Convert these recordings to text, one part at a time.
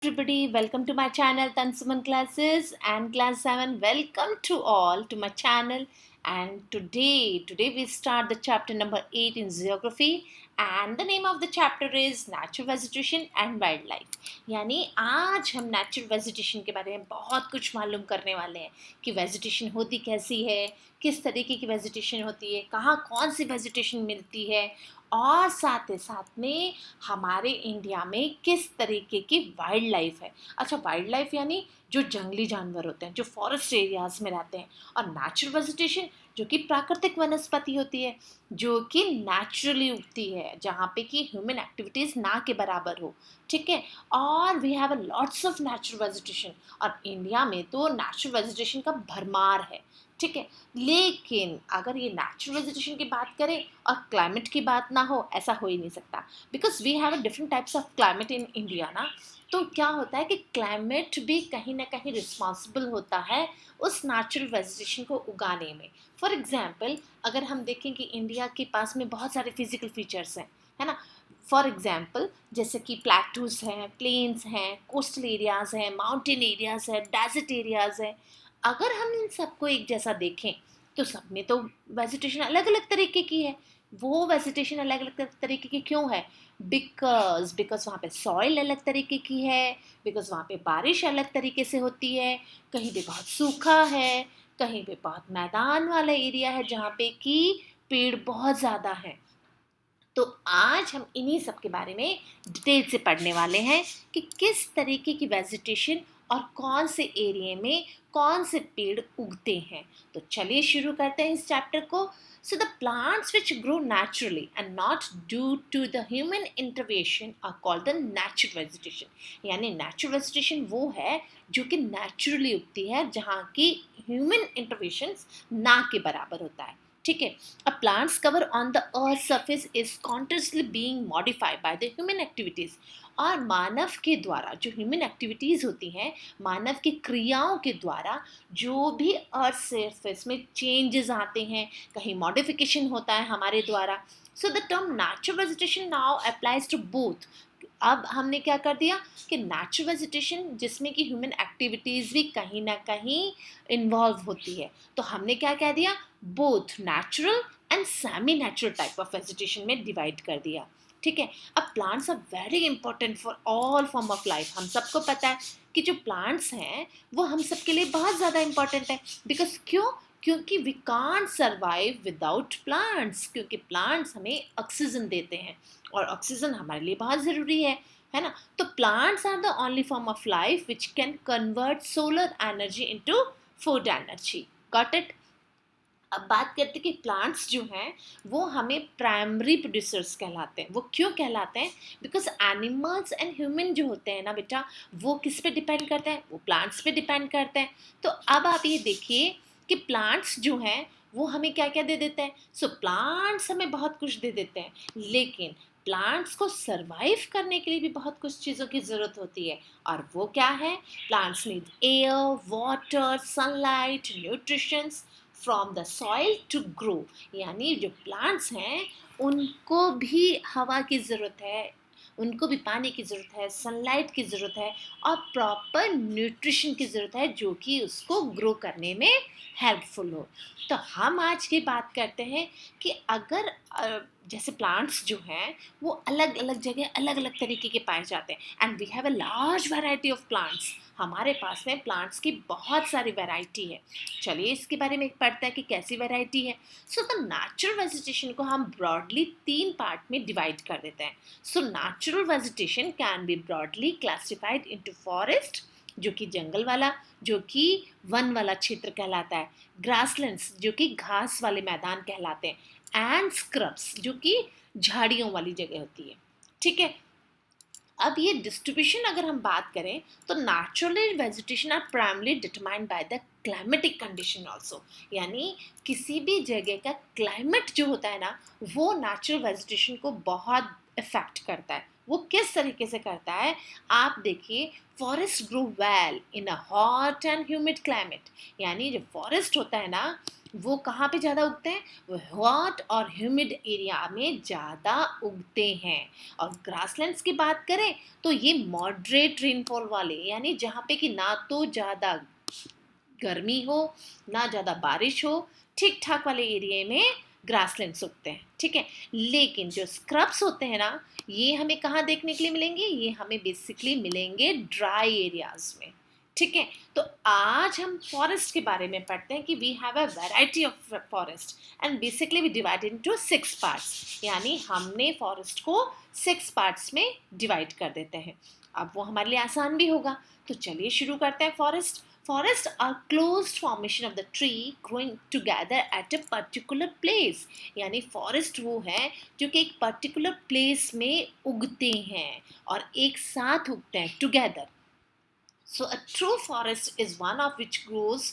everybody, welcome to my channel Tansuman Classes and Class 7. Welcome to all to my channel. And today we start the chapter number 8 in geography, and the name of the chapter is natural vegetation and wildlife. यानी आज हम natural vegetation के बारे में बहुत कुछ मालूम करने वाले हैं कि वेजिटेशन होती कैसी है, किस तरीके की वेजिटेशन होती है, कहाँ कौन सी वेजिटेशन मिलती है, और साथ ही साथ में हमारे इंडिया में किस तरीके की वाइल्ड लाइफ है। अच्छा, वाइल्ड लाइफ यानी जो जंगली जानवर होते हैं, जो फॉरेस्ट एरियाज में रहते हैं, और नेचुरल वेजिटेशन जो कि प्राकृतिक वनस्पति होती है, जो कि नेचुरली उगती है, जहाँ पे कि ह्यूमन एक्टिविटीज़ ना के बराबर हो। ठीक है, और we have a lots of natural vegetation, और इंडिया में तो नेचुरल वेजिटेशन का भरमार है। ठीक है, लेकिन अगर ये नेचुरल वेजिटेशन की बात करें और क्लाइमेट की बात ना हो, ऐसा हो ही नहीं सकता, because we have a different types of climate in India ना। तो क्या होता है कि क्लाइमेट भी कहीं ना कहीं रिस्पॉन्सिबल होता है उस नेचुरल वेजिटेशन को उगाने में। फॉर एग्जाम्पल, अगर हम देखें कि इंडिया के पास में बहुत सारे फिजिकल फीचर्स हैं, है ना। फॉर एग्जाम्पल, जैसे कि प्लेटूज हैं, प्लेन्स हैं, कोस्टल एरियाज़ हैं, माउंटेन एरियाज़ हैं, डेजर्ट एरियाज़ हैं। अगर हम इन सबको एक जैसा देखें तो सब में तो वेजिटेशन अलग अलग तरीके की है। वो वेजिटेशन अलग अलग तरीके की क्यों है? बिकॉज वहाँ पे सॉइल अलग तरीके की है, बिकॉज वहाँ पे बारिश अलग तरीके से होती है, कहीं पे बहुत सूखा है, कहीं पे बहुत मैदान वाला एरिया है जहाँ पे कि पेड़ बहुत ज़्यादा हैं। तो आज हम इन्हीं सब के बारे में डिटेल से पढ़ने वाले हैं कि किस तरीके की वेजिटेशन और कौन से एरिया में कौन से पेड़ उगते हैं। तो चलिए शुरू करते हैं इस चैप्टर को। So the plants which grow naturally and not due to the human intervention are called the natural vegetation. यानी नेचुरल वेजिटेशन वो है जो कि नेचुरली उगती है, जहाँ की ह्यूमन इंटरवेंशन ना के बराबर होता है। ठीक है, a plant's cover on the earth surface is constantly being modified by the human activities। और मानव के द्वारा जो ह्यूमन एक्टिविटीज़ होती हैं, मानव की क्रियाओं के द्वारा जो भी अर्थ सरफेस में चेंजेस आते हैं, कहीं मॉडिफिकेशन होता है हमारे द्वारा। So the term natural vegetation now applies to both. अब हमने क्या कर दिया कि नेचुरल वेजिटेशन जिसमें कि ह्यूमन एक्टिविटीज़ भी कहीं ना कहीं इन्वॉल्व होती है, तो हमने क्या कह दिया, both natural and semi natural type of vegetation में डिवाइड कर दिया। ठीक है, अब plants are very important for all form of life. हम सबको पता है कि जो प्लांट्स हैं वो हम सबके लिए बहुत ज़्यादा इंपॉर्टेंट है। बिकॉज क्यों? क्योंकि we can't survive without plants, क्योंकि प्लांट्स हमें ऑक्सीजन देते हैं और ऑक्सीजन हमारे लिए बहुत ज़रूरी है ना। तो plants are the only form of life which can convert solar energy into food energy. Got it? अब बात करते हैं कि प्लांट्स जो हैं वो हमें प्राइमरी प्रोड्यूसर्स कहलाते हैं। वो क्यों कहलाते हैं? बिकॉज एनिमल्स एंड ह्यूमन जो होते हैं ना बेटा, वो किस पे डिपेंड करते हैं? वो प्लांट्स पे डिपेंड करते हैं। तो अब आप ये देखिए कि प्लांट्स जो हैं वो हमें क्या क्या दे देते हैं। सो प्लांट्स हमें बहुत कुछ दे देते हैं, लेकिन प्लांट्स को सरवाइव करने के लिए भी बहुत कुछ चीज़ों की ज़रूरत होती है। और वो क्या है? Plants need air, water, sunlight, nutritions from the soil to grow. यानी जो प्लांट्स हैं उनको भी हवा की ज़रूरत है, उनको भी पानी की ज़रूरत है, सनलाइट की ज़रूरत है, और प्रॉपर न्यूट्रिशन की ज़रूरत है जो कि उसको ग्रो करने में हेल्पफुल हो। तो हम आज की बात करते हैं कि अगर जैसे प्लांट्स जो हैं वो अलग अलग जगह अलग अलग तरीके के पाए जाते हैं, and we have a large variety of plants. हमारे पास में प्लांट्स की बहुत सारी वैरायटी है। चलिए इसके बारे में पढ़ते हैं कि कैसी वैरायटी है। सो द नेचुरल वेजिटेशन को हम ब्रॉडली 3 पार्ट में डिवाइड कर देते हैं। So natural vegetation can be broadly classified into forest, जो कि जंगल वाला, जो कि वन वाला क्षेत्र कहलाता है, ग्रासलैंड्स जो कि घास वाले मैदान कहलाते हैं, एंड स्क्रब्स जो कि झाड़ियों वाली जगह होती है। ठीक है, अब ये डिस्ट्रीब्यूशन अगर हम बात करें तो natural vegetation are primarily determined by the climatic condition also. यानी किसी भी जगह का क्लाइमेट जो होता है ना, वो नेचुरल वेजिटेशन को बहुत इफेक्ट करता है। वो किस तरीके से करता है, आप देखिए, forest grow well in a hot and humid climate. यानी जो फॉरेस्ट होता है ना, वो कहाँ पे ज़्यादा उगते हैं, वो हॉट और ह्यूमिड एरिया में ज़्यादा उगते हैं। और ग्रासलैंड्स की बात करें तो ये मॉडरेट रेनफॉल वाले, यानी जहाँ पे कि ना तो ज़्यादा गर्मी हो ना ज़्यादा बारिश हो, ठीक ठाक वाले एरिया में ग्रासलैंड्स उगते हैं, ठीक है। लेकिन जो स्क्रब्स होते हैं ना, ये हमें कहाँ देखने के लिए मिलेंगे, ये हमें बेसिकली मिलेंगे ड्राई एरियाज में, ठीक है। तो आज हम फॉरेस्ट के बारे में पढ़ते हैं कि we have a variety of forest and basically we divide into 6 parts. यानी हमने फॉरेस्ट को 6 पार्ट्स में डिवाइड कर देते हैं। अब वो हमारे लिए आसान भी होगा, तो चलिए शुरू करते हैं। Forest Forests are closed formation of the tree growing together at a particular place। यानी फॉरेस्ट वो है जो कि एक पर्टिकुलर प्लेस में उगते हैं और एक साथ उगते हैं, together. So a true forest is one of which grows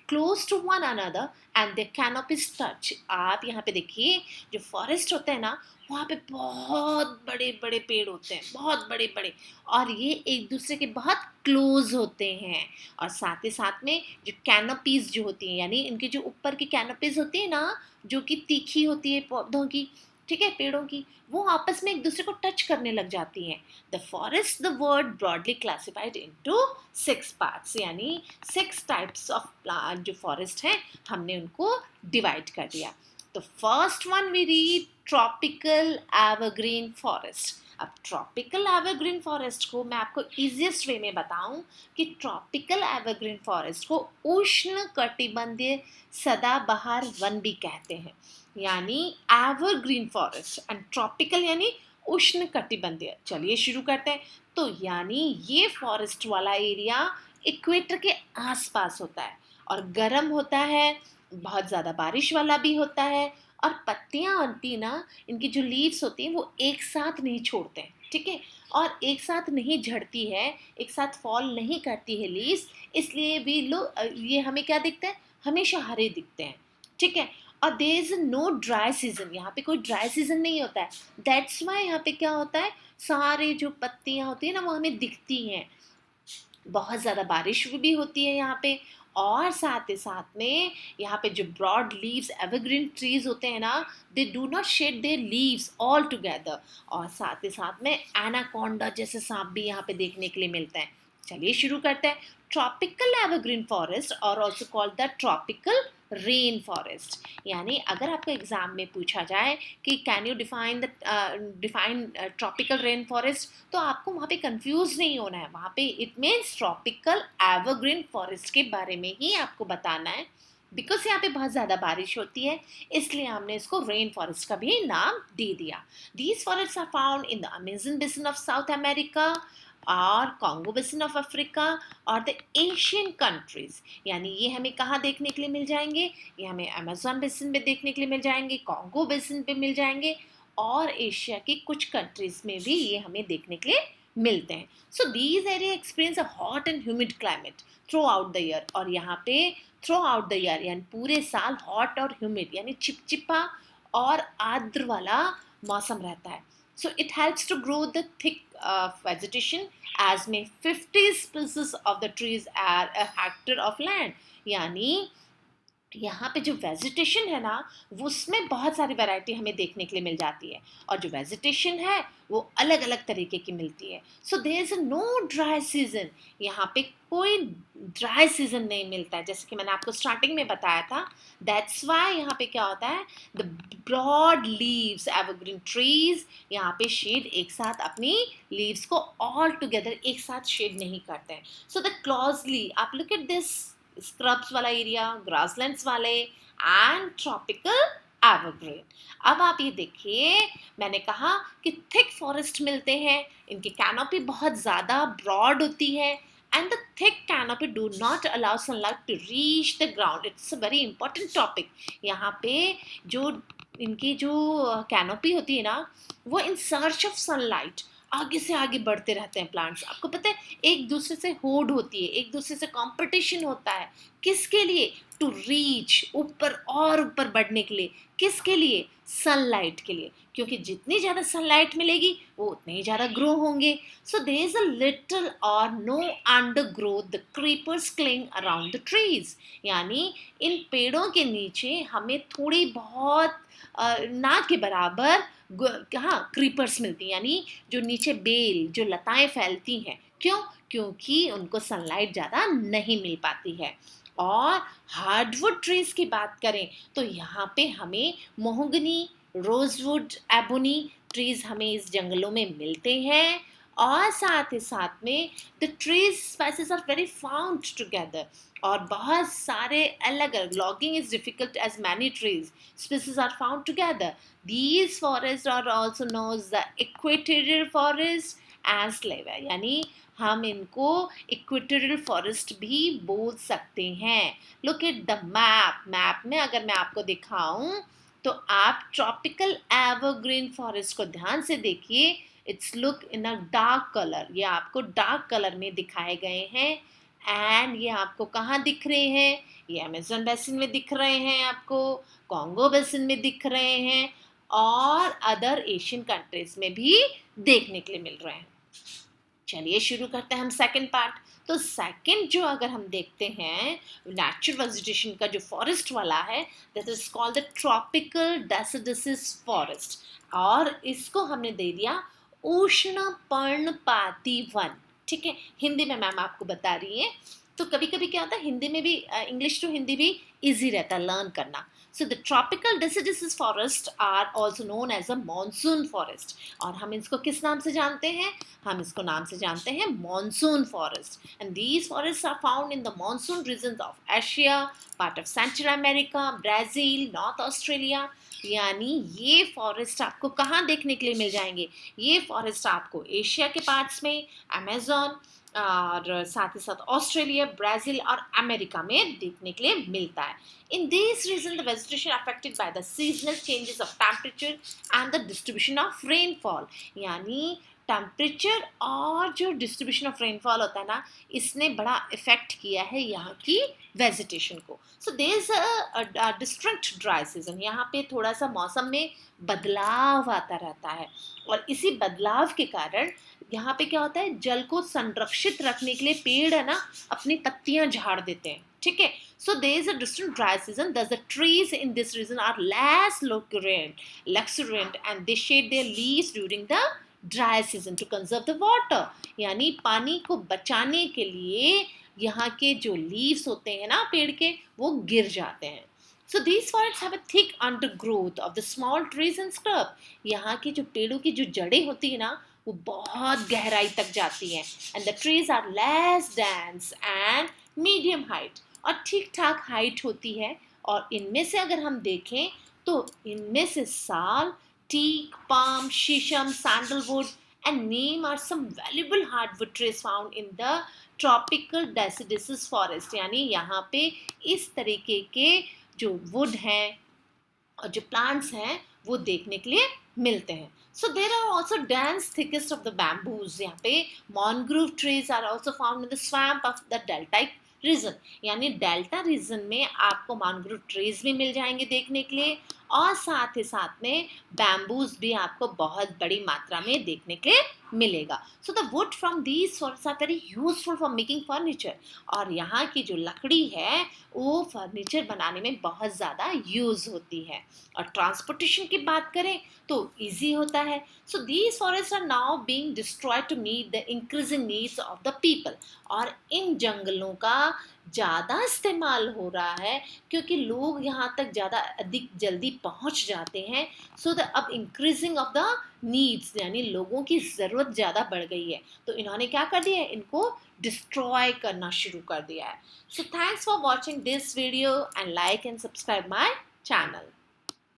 close to one another and their canopies touch। आप यहाँ पे देखिए, जो फॉरेस्ट होते हैं ना, वहाँ पे बहुत बड़े बड़े पेड़ होते हैं, बहुत बड़े बड़े, और ये एक दूसरे के बहुत क्लोज होते हैं। और साथ ही साथ में जो कैनोपीज जो होती हैं, यानी इनके जो ऊपर की कैनोपीज होती है ना, जो कि तीखी होती है पौधों की, ठीक है, पेड़ों की, वो आपस में एक दूसरे को टच करने लग जाती हैं। The forest the word broadly classified into 6 parts, यानी 6 टाइप्स ऑफ प्लांट जो फॉरेस्ट हैं, हमने उनको डिवाइड कर दिया। तो first one we read tropical evergreen forest. अब ट्रॉपिकल एवरग्रीन फॉरेस्ट को मैं आपको इजीएस्ट वे में बताऊं कि ट्रॉपिकल एवरग्रीन फॉरेस्ट को उष्ण कटिबंधीय सदाबहार वन भी कहते हैं। यानी एवरग्रीन फॉरेस्ट एंड ट्रॉपिकल यानी उष्ण कटिबंधीय। चलिए शुरू करते हैं। तो यानी ये फॉरेस्ट वाला एरिया इक्वेटर के आसपास होता है और गर्म होता है, बहुत ज़्यादा बारिश वाला भी होता है, और पत्तियां होती ना, इनकी जो लीव्स होती हैं वो एक साथ नहीं छोड़ते हैं, ठीक है, और एक साथ नहीं झड़ती है, एक साथ फॉल नहीं करती है लीव्स, इसलिए भी लोग ये हमें क्या दिखता है, हमेशा हरे दिखते हैं, ठीक है। और there is no dry season, यहाँ पे कोई ड्राई सीजन नहीं होता है। दैट्स वाई यहाँ पे क्या होता है, सारे जो पत्तियां होती है ना वो हमें दिखती हैं। बहुत ज़्यादा बारिश भी होती है यहाँ पे, और साथ ही साथ में यहाँ पे जो ब्रॉड लीव्स एवरग्रीन ट्रीज होते हैं ना, they do not shade there leaves all together. और साथ ही साथ में एनाकोंडा जैसे सांप भी यहाँ पे देखने के लिए मिलते हैं। चलिए शुरू करते हैं। ट्रॉपिकल एवरग्रीन फॉरेस्ट और also called the tropical rain forest. यानी अगर आपको एग्जाम में पूछा जाए कि can you define tropical rain forest, तो आपको वहाँ पे कंफ्यूज नहीं होना है। वहाँ पे it means tropical evergreen forest के बारे में ही आपको बताना है। बिकॉज यहाँ पे बहुत ज़्यादा बारिश होती है, इसलिए हमने इसको रेन फॉरेस्ट का भी नाम दे दिया। These forest are found in the Amazon basin of South America और कॉन्गो बेसिन ऑफ अफ्रीका और द एशियन कंट्रीज। यानी ये हमें कहाँ देखने के लिए मिल जाएंगे, ये हमें अमेजन बेसिन में देखने के लिए मिल जाएंगे, कॉन्गो बेसिन पे मिल जाएंगे, और एशिया की कुछ कंट्रीज में भी ये हमें देखने के लिए मिलते हैं। So these area experience a hot and humid climate through out the year. और यहाँ पे थ्रू आउट द ईयर यानी पूरे साल हॉट और ह्यूमिड यानी चिपचिपा और आर्द्र वाला मौसम रहता है। So it helps to grow the thick vegetation as may 50 species of the trees are a hectare of land। यानी यहाँ पे जो वेजिटेशन है ना, वो उसमें बहुत सारी वैरायटी हमें देखने के लिए मिल जाती है, और जो वेजिटेशन है वो अलग अलग तरीके की मिलती है। So there is no dry season, यहाँ पे कोई ड्राई सीजन नहीं मिलता है, जैसे कि मैंने आपको स्टार्टिंग में बताया था। दैट्स वाई यहाँ पे क्या होता है, the broad leaves evergreen trees यहाँ पे शेड एक साथ अपनी लीव्स को ऑल टुगेदर एक साथ शेड नहीं करते हैं। सो द क्लोजली आप लुक एट दिस स्क्रब्स वाला एरिया, ग्रासलैंड्स वाले एंड ट्रॉपिकल एवरग्रीन। अब आप ये देखिए, मैंने कहा कि थिक फॉरेस्ट मिलते हैं, इनकी कैनोपी बहुत ज़्यादा ब्रॉड होती है, and the thick canopy do not allow sunlight to reach the ground। it's a very important topic। यहाँ पे जो इनकी जो कैनोपी होती है ना, वो इन सर्च ऑफ सनलाइट आगे से आगे बढ़ते रहते हैं प्लांट्स। आपको पता है, एक दूसरे से होड़ होती है, एक दूसरे से कंपटीशन होता है, किसके लिए, टू रीच, ऊपर और ऊपर बढ़ने के लिए, किसके लिए, सनलाइट के लिए, क्योंकि जितनी ज़्यादा सनलाइट मिलेगी वो उतने ही ज़्यादा ग्रो होंगे. So there is a little or no undergrowth the creepers cling around the trees. यानी इन पेड़ों के नीचे हमें थोड़ी बहुत ना के बराबर हाँ क्रीपर्स मिलती हैं, यानी जो नीचे बेल जो लताएं फैलती हैं. क्यों? क्योंकि उनको सनलाइट ज़्यादा नहीं मिल पाती है. और हार्डवुड ट्रीज की बात करें तो यहाँ पे हमें मोहगनी, रोजवुड, एबोनी ट्रीज हमें इस जंगलों में मिलते हैं. और साथ ही साथ में the trees spices are very found together. और बहुत सारे अलग अलग, logging is difficult as many trees species are found together. These forests are also known as the equatorial forest and slave. यानी हम इनको इक्वेटोरियल फॉरेस्ट भी बोल सकते हैं. लुक एट द मैप में अगर मैं आपको दिखाऊं तो आप ट्रॉपिकल एवरग्रीन फॉरेस्ट को ध्यान से देखिए. It's look in a dark colour, ये आपको डार्क कलर में दिखाए गए हैं. एंड ये आपको कहाँ दिख रहे हैं? ये अमेज़न बेसिन में दिख रहे हैं, आपको कॉन्गो बेसिन में दिख रहे हैं, और अदर एशियन कंट्रीज में भी देखने के लिए मिल रहे हैं. चलिए शुरू करते हैं हम सेकंड पार्ट. तो सेकंड जो अगर हम देखते हैं नेचुरल वेजिटेशन का जो फॉरेस्ट वाला है, that is called the tropical deciduous forest. और इसको हमने दे दिया उष्ण पर्णपाती वन. ठीक है, हिंदी में मैम आपको बता रही है. तो कभी कभी क्या होता है हिंदी में भी, इंग्लिश टू हिंदी भी इजी रहता है लर्न करना. So the tropical deciduous forest are also known as a monsoon forest. और हम इसको किस नाम से जानते हैं? हम इसको नाम से जानते हैं monsoon forest. And these forests are found in the monsoon regions of Asia, part of Central America, Brazil, North Australia. यानी ये फॉरेस्ट आपको कहाँ देखने के लिए मिल जाएंगे? ये फॉरेस्ट आपको एशिया के पार्ट्स में, अमेज़न और साथ ही साथ ऑस्ट्रेलिया, ब्राज़ील और अमेरिका में देखने के लिए मिलता है. In these regions, the vegetation affected by the seasonal changes of temperature and the distribution of rainfall. यानी टेम्परेचर और जो डिस्ट्रीब्यूशन ऑफ रेनफॉल होता है ना, इसने बड़ा इफेक्ट किया है यहाँ की वेजिटेशन को. So there is a district dry season. यहाँ पे थोड़ा सा मौसम में बदलाव आता रहता है, और इसी बदलाव के कारण यहाँ पे क्या होता है, जल को संरक्षित रखने के लिए पेड़ है ना अपनी पत्तियां झाड़ देते हैं. ठीक है, so there is a distant dry season. Thus the trees in this region are less luxuriant and they shed their leaves during the dry season to conserve the water. यानी पानी को बचाने के लिए यहाँ के जो leaves होते हैं ना पेड़ के, वो गिर जाते हैं. So these forests have a thick undergrowth of the small trees and scrub. यहाँ की जो पेड़ों की जो जड़ें होती है ना, वो बहुत गहराई तक जाती हैं. And the trees are less dense and medium height. और ठीक ठाक हाइट होती है. और इनमें से अगर हम देखें तो इनमें से साल, teak, palm, shisham, sandalwood and neem are some valuable hardwood trees found in the tropical deciduous forest. यानी यहाँ पे इस तरीके के जो वुड हैं और जो प्लांट्स हैं वो देखने के लिए मिलते हैं. So there are also dense thickest of the bamboos. यहाँ पे mangrove trees are also found in the swamp of the deltaic region. यानी डेल्टा रीजन में आपको मैंग्रोव ट्रीज भी मिल जाएंगे देखने के लिए, और साथ ही साथ में बैम्बूज भी आपको बहुत बड़ी मात्रा में देखने के लिए मिलेगा. So the wood from these forest are very useful for making furniture. और यहाँ की जो लकड़ी है वो फर्नीचर बनाने में बहुत ज़्यादा यूज़ होती है. और ट्रांसपोर्टेशन की बात करें तो ईजी होता है. So these forest are now being destroyed to meet the increasing needs of the people. और इन जंगलों का ज़्यादा इस्तेमाल हो रहा है क्योंकि लोग यहाँ तक ज़्यादा अधिक जल्दी पहुँच जाते हैं. सो द अब इंक्रीजिंग ऑफ द नीड्स, यानी लोगों की ज़रूरत ज़्यादा बढ़ गई है, तो इन्होंने क्या कर दिया है, इनको डिस्ट्रॉय करना शुरू कर दिया है. So thanks for watching this video and like and subscribe my channel.